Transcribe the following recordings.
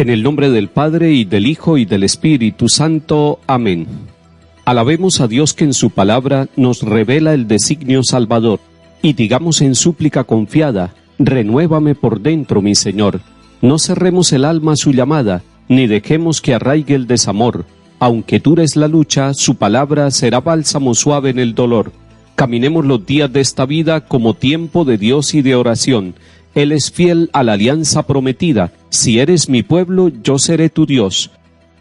En el nombre del Padre, y del Hijo, y del Espíritu Santo. Amén. Alabemos a Dios que en su palabra nos revela el designio salvador, y digamos en súplica confiada: renuévame por dentro, mi Señor. No cerremos el alma a su llamada, ni dejemos que arraigue el desamor. Aunque dura es la lucha, su palabra será bálsamo suave en el dolor. Caminemos los días de esta vida como tiempo de Dios y de oración. Él es fiel a la alianza prometida. Si eres mi pueblo, yo seré tu Dios.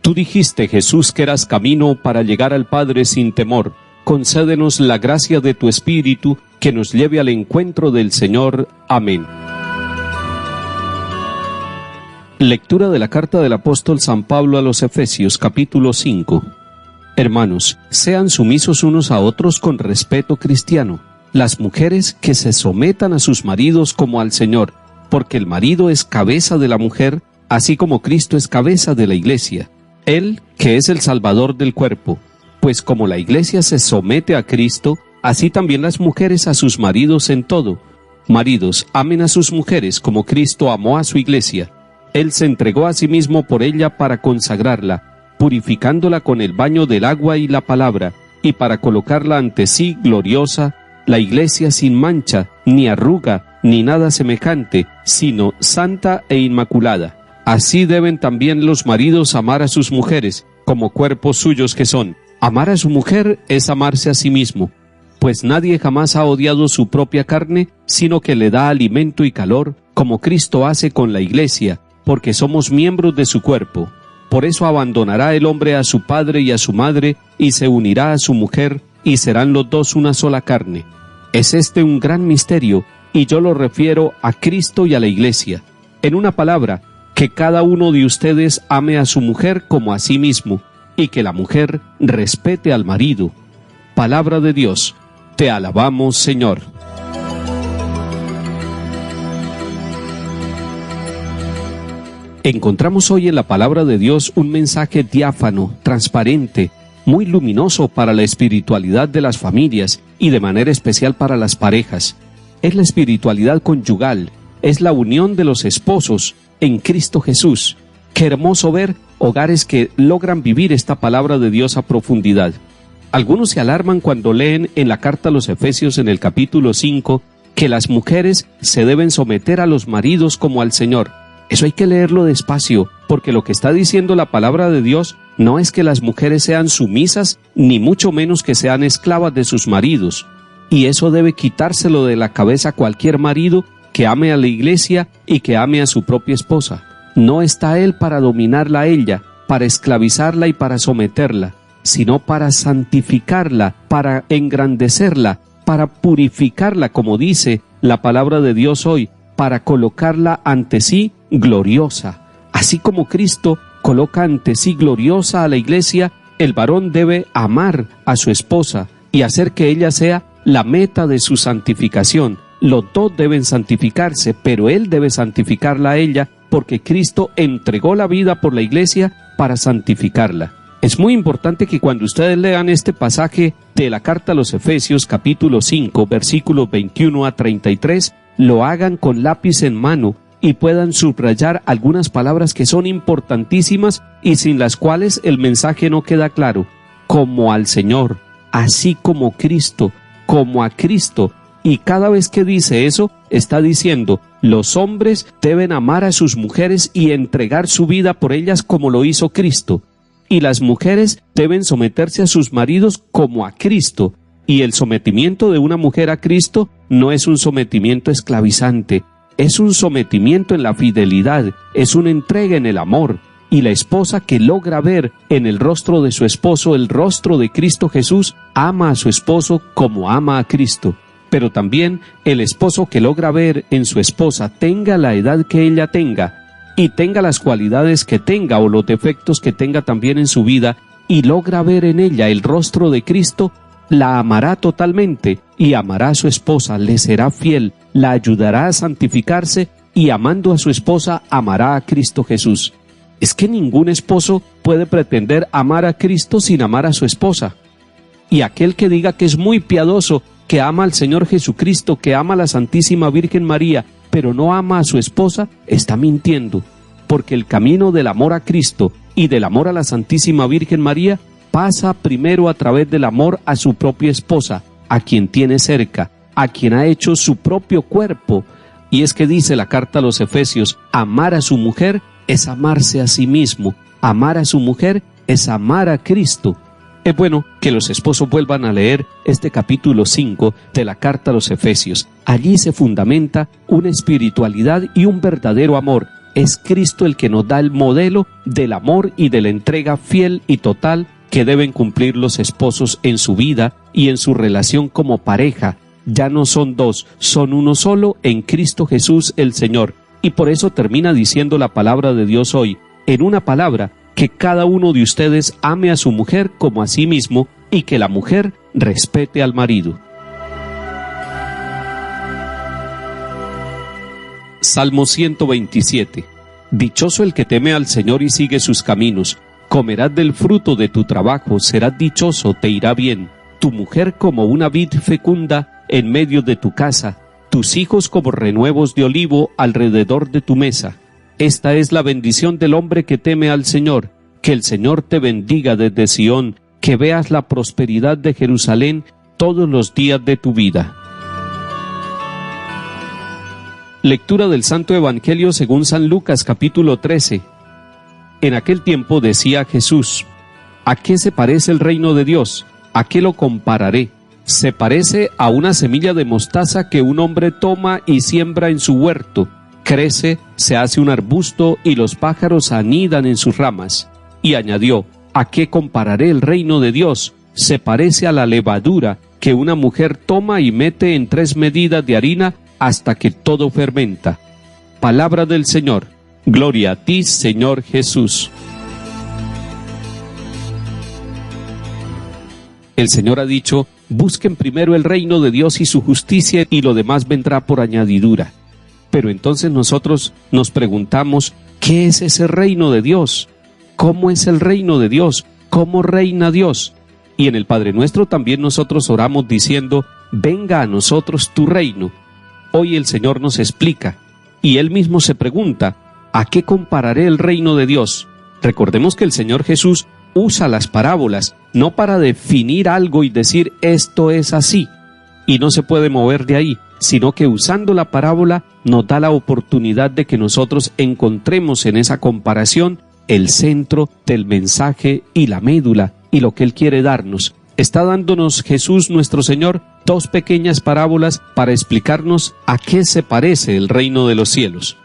Tú dijiste, Jesús, que eras camino para llegar al Padre sin temor. Concédenos la gracia de tu Espíritu, que nos lleve al encuentro del Señor. Amén. Lectura de la carta del apóstol San Pablo a los Efesios, capítulo 5. Hermanos, sean sumisos unos a otros con respeto cristiano. Las mujeres que se sometan a sus maridos como al Señor, porque el marido es cabeza de la mujer, así como Cristo es cabeza de la Iglesia. Él, que es el Salvador del cuerpo. Pues como la Iglesia se somete a Cristo, así también las mujeres a sus maridos en todo. Maridos, amen a sus mujeres como Cristo amó a su Iglesia. Él se entregó a sí mismo por ella para consagrarla, purificándola con el baño del agua y la palabra, y para colocarla ante sí gloriosa, la Iglesia sin mancha, ni arruga, ni nada semejante, sino santa e inmaculada. Así deben también los maridos amar a sus mujeres, como cuerpos suyos que son. Amar a su mujer es amarse a sí mismo, pues nadie jamás ha odiado su propia carne, sino que le da alimento y calor, como Cristo hace con la Iglesia, porque somos miembros de su cuerpo. Por eso abandonará el hombre a su padre y a su madre, y se unirá a su mujer, y serán los dos una sola carne. Es este un gran misterio, y yo lo refiero a Cristo y a la Iglesia. En una palabra, que cada uno de ustedes ame a su mujer como a sí mismo, y que la mujer respete al marido. Palabra de Dios. Te alabamos, Señor. Encontramos hoy en la palabra de Dios un mensaje diáfano, transparente, muy luminoso para la espiritualidad de las familias y de manera especial para las parejas. Es la espiritualidad conyugal, es la unión de los esposos en Cristo Jesús. Qué hermoso ver hogares que logran vivir esta palabra de Dios a profundidad. Algunos se alarman cuando leen en la carta a los Efesios en el capítulo 5 que las mujeres se deben someter a los maridos como al Señor. Eso hay que leerlo despacio, porque lo que está diciendo la palabra de Dios no es que las mujeres sean sumisas, ni mucho menos que sean esclavas de sus maridos. Y eso debe quitárselo de la cabeza cualquier marido que ame a la Iglesia y que ame a su propia esposa. No está él para dominarla a ella, para esclavizarla y para someterla, sino para santificarla, para engrandecerla, para purificarla, como dice la palabra de Dios hoy, para colocarla ante sí gloriosa. Así como Cristo coloca ante sí gloriosa a la Iglesia, el varón debe amar a su esposa y hacer que ella sea la meta de su santificación. Los dos deben santificarse, pero él debe santificarla a ella, porque Cristo entregó la vida por la Iglesia para santificarla. Es muy importante que cuando ustedes lean este pasaje de la carta a los Efesios, capítulo 5, versículos 21 a 33, lo hagan con lápiz en mano y puedan subrayar algunas palabras que son importantísimas y sin las cuales el mensaje no queda claro. Como al Señor, así como Cristo, como a Cristo. Y cada vez que dice eso, está diciendo, los hombres deben amar a sus mujeres y entregar su vida por ellas como lo hizo Cristo. Y las mujeres deben someterse a sus maridos como a Cristo. Y el sometimiento de una mujer a Cristo no es un sometimiento esclavizante, es un sometimiento en la fidelidad, es una entrega en el amor. Y la esposa que logra ver en el rostro de su esposo el rostro de Cristo Jesús, ama a su esposo como ama a Cristo. Pero también el esposo que logra ver en su esposa, tenga la edad que ella tenga, y tenga las cualidades que tenga o los defectos que tenga también en su vida, y logra ver en ella el rostro de Cristo, la amará totalmente y amará a su esposa, le será fiel, la ayudará a santificarse y amando a su esposa amará a Cristo Jesús. Es que ningún esposo puede pretender amar a Cristo sin amar a su esposa. Y aquel que diga que es muy piadoso, que ama al Señor Jesucristo, que ama a la Santísima Virgen María, pero no ama a su esposa, está mintiendo. porque el camino del amor a Cristo y del amor a la Santísima Virgen María pasa primero a través del amor a su propia esposa, a quien tiene cerca, a quien ha hecho su propio cuerpo. Y es que dice la carta a los Efesios, amar a su mujer es amarse a sí mismo, amar a su mujer es amar a Cristo. Es bueno que los esposos vuelvan a leer este capítulo 5 de la carta a los Efesios. Allí se fundamenta una espiritualidad y un verdadero amor. Es Cristo el que nos da el modelo del amor y de la entrega fiel y total que deben cumplir los esposos en su vida y en su relación como pareja. Ya no son dos, son uno solo en Cristo Jesús el Señor. Y por eso termina diciendo la palabra de Dios hoy, en una palabra, que cada uno de ustedes ame a su mujer como a sí mismo y que la mujer respete al marido. Salmo 127. Dichoso el que teme al Señor y sigue sus caminos. Comerás del fruto de tu trabajo, serás dichoso, te irá bien. Tu mujer como una vid fecunda en medio de tu casa, tus hijos como renuevos de olivo alrededor de tu mesa. Esta es la bendición del hombre que teme al Señor. Que el Señor te bendiga desde Sión, que veas la prosperidad de Jerusalén todos los días de tu vida. Lectura del Santo Evangelio según San Lucas, capítulo 13. En aquel tiempo decía Jesús, ¿a qué se parece el reino de Dios? ¿A qué lo compararé? Se parece a una semilla de mostaza que un hombre toma y siembra en su huerto. Crece, se hace un arbusto y los pájaros anidan en sus ramas. Y añadió, ¿a qué compararé el reino de Dios? Se parece a la levadura que una mujer toma y mete en 3 medidas de harina hasta que todo fermenta. Palabra del Señor. Gloria a ti, Señor Jesús. El Señor ha dicho, busquen primero el reino de Dios y su justicia y lo demás vendrá por añadidura. Pero entonces nosotros nos preguntamos, ¿qué es ese reino de Dios? ¿Cómo es el reino de Dios? ¿Cómo reina Dios? Y en el Padre Nuestro también nosotros oramos diciendo, venga a nosotros tu reino. Hoy el Señor nos explica, y Él mismo se pregunta, ¿a qué compararé el reino de Dios? Recordemos que el Señor Jesús usa las parábolas, no para definir algo y decir, esto es así, y no se puede mover de ahí, sino que usando la parábola nos da la oportunidad de que nosotros encontremos en esa comparación el centro del mensaje y la médula y lo que Él quiere darnos. Está dándonos Jesús nuestro Señor 2 pequeñas parábolas para explicarnos a qué se parece el reino de los cielos.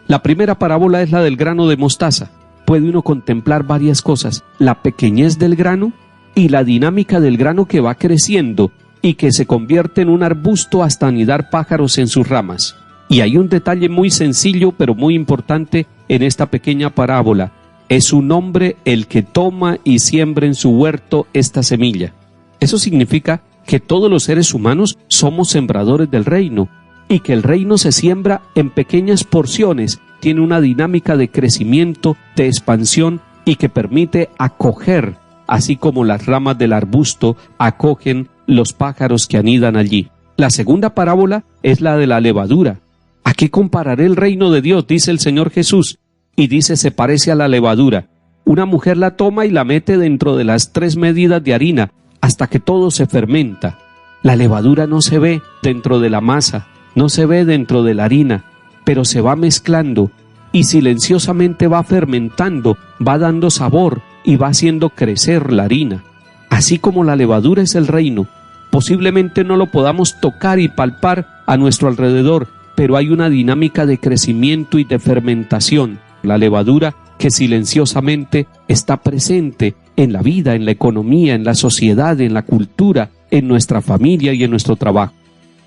La primera parábola es la del grano de mostaza. Puede uno contemplar varias cosas, la pequeñez del grano y la dinámica del grano que va creciendo y que se convierte en un arbusto hasta anidar pájaros en sus ramas. Y hay un detalle muy sencillo pero muy importante en esta pequeña parábola. Es un hombre el que toma y siembra en su huerto esta semilla. Eso significa que todos los seres humanos somos sembradores del reino y que el reino se siembra en pequeñas porciones, tiene una dinámica de crecimiento, de expansión y que permite acoger, así como las ramas del arbusto acogen los pájaros que anidan allí. La segunda parábola es la de la levadura. ¿A qué compararé el reino de Dios?, dice el Señor Jesús. Y dice, se parece a la levadura. Una mujer la toma y la mete dentro de las 3 medidas de harina hasta que todo se fermenta. La levadura no se ve dentro de la masa, no se ve dentro de la harina, pero se va mezclando y silenciosamente va fermentando, va dando sabor y va haciendo crecer la harina. Así como la levadura es el reino, posiblemente no lo podamos tocar y palpar a nuestro alrededor, pero hay una dinámica de crecimiento y de fermentación. La levadura que silenciosamente está presente en la vida, en la economía, en la sociedad, en la cultura, en nuestra familia y en nuestro trabajo.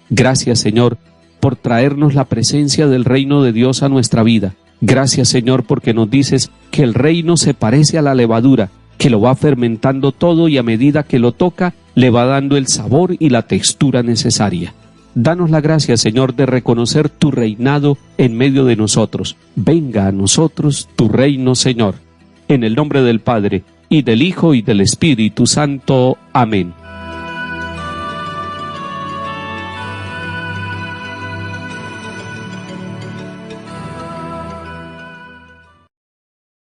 Gracias, Señor, por traernos la presencia del reino de Dios a nuestra vida. Gracias, Señor, porque nos dices que el reino se parece a la levadura, que lo va fermentando todo y a medida que lo toca, le va dando el sabor y la textura necesaria. Danos la gracia, Señor, de reconocer tu reinado en medio de nosotros. Venga a nosotros tu reino, Señor. En el nombre del Padre, y del Hijo, y del Espíritu Santo. Amén.